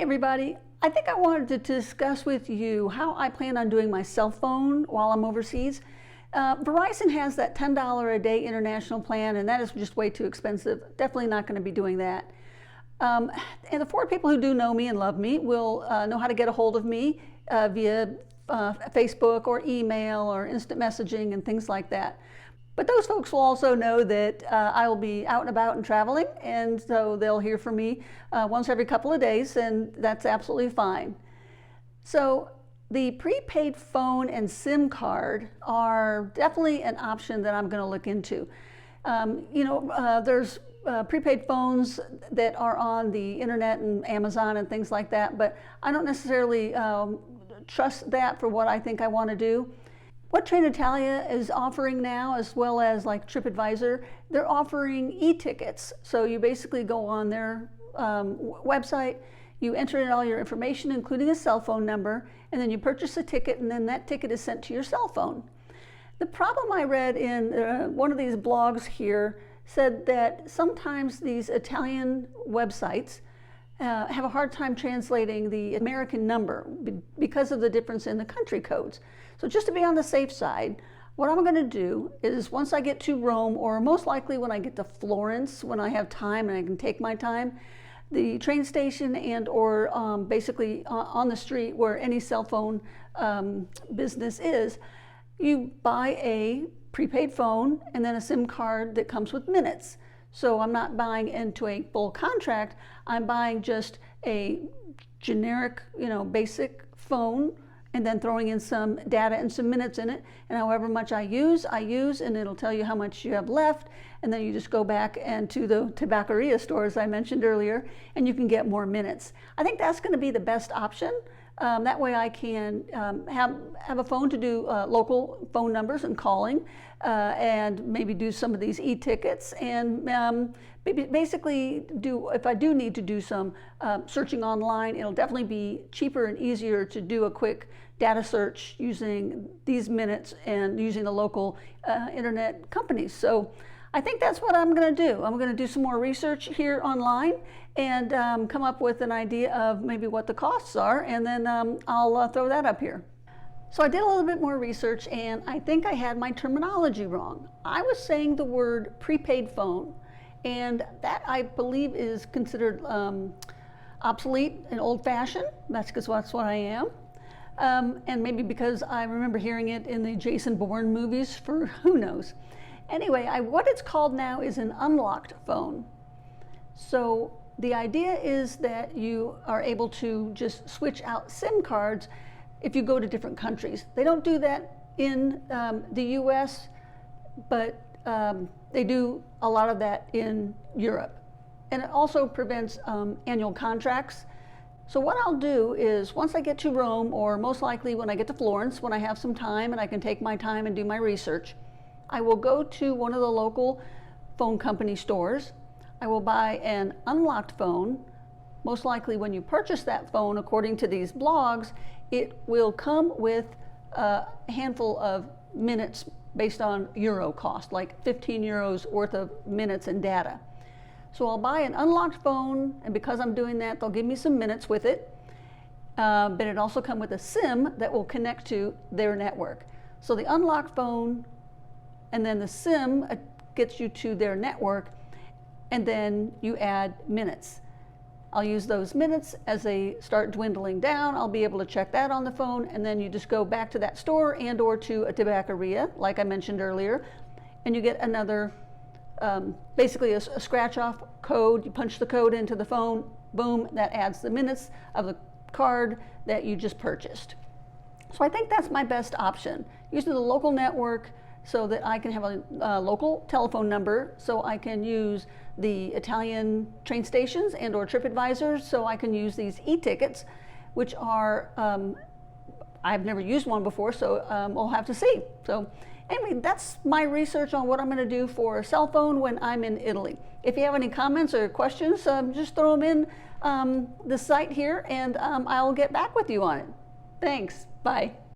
Everybody. I think I wanted to discuss with you how I plan on doing my cell phone while I'm overseas. Verizon has that $10 a day international plan, and that is just way too expensive. Definitely not going to be doing that. And the 4 people who do know me and love me will know how to get a hold of me via Facebook or email or instant messaging and things like that. But those folks will also know that I will be out and about and traveling, and so they'll hear from me once every couple of days, and that's absolutely fine. So the prepaid phone and SIM card are definitely an option that I'm going to look into. There's prepaid phones that are on the internet and Amazon and things like that, but I don't necessarily trust that for what I think I want to do. What Trenitalia is offering now, as well as like TripAdvisor, they're offering e-tickets. So you basically go on their website, you enter in all your information, including a cell phone number, and then you purchase a ticket, and then that ticket is sent to your cell phone. The problem I read in one of these blogs here said that sometimes these Italian websites have a hard time translating the American number because of the difference in the country codes. So just to be on the safe side, what I'm going to do is once I get to Rome, or most likely when I get to Florence, when I have time and I can take my time, the train station and or basically on the street where any cell phone business is, you buy a prepaid phone and then a SIM card that comes with minutes. So I'm not buying into a full contract, I'm buying just a generic, basic phone, and then throwing in some data and some minutes in it, and however much I use, and it'll tell you how much you have left, and then you just go back and to the Tabaccaria stores I mentioned earlier, and you can get more minutes. I think that's going to be the best option. That way I can have a phone to do local phone numbers and calling, and maybe do some of these e-tickets, and basically if I do need to do some searching online, it'll definitely be cheaper and easier to do a quick data search using these minutes and using the local internet companies. So I think that's what I'm going to do. I'm going to do some more research here online and come up with an idea of maybe what the costs are, and then I'll throw that up here. So I did a little bit more research, and I think I had my terminology wrong. I was saying the word prepaid phone, and that I believe is considered obsolete and old-fashioned. That's because that's what I am. And maybe because I remember hearing it in the Jason Bourne movies, for who knows. Anyway, what it's called now is an unlocked phone. So the idea is that you are able to just switch out SIM cards if you go to different countries. They don't do that in the US, but they do a lot of that in Europe. And it also prevents annual contracts. So what I'll do is once I get to Rome, or most likely when I get to Florence, when I have some time and I can take my time and do my research, I will go to one of the local phone company stores. I will buy an unlocked phone. Most likely when you purchase that phone, according to these blogs, it will come with a handful of minutes based on euro cost, like 15 euros worth of minutes and data. So I'll buy an unlocked phone, and because I'm doing that, they'll give me some minutes with it. But it also comes with a SIM that will connect to their network. So the unlocked phone and then the SIM gets you to their network, and then you add minutes. I'll use those minutes as they start dwindling down. I'll be able to check that on the phone, and then you just go back to that store and or to a Tabaccaria, like I mentioned earlier, and you get another, basically a scratch-off code. You punch the code into the phone, boom, that adds the minutes of the card that you just purchased. So I think that's my best option. Using the local network so that I can have a local telephone number, so I can use the Italian train stations and or TripAdvisor, so I can use these e-tickets, which are, I've never used one before, so we'll have to see. So anyway, that's my research on what I'm going to do for a cell phone when I'm in Italy. If you have any comments or questions, just throw them in the site here, and I'll get back with you on it. Thanks. Bye.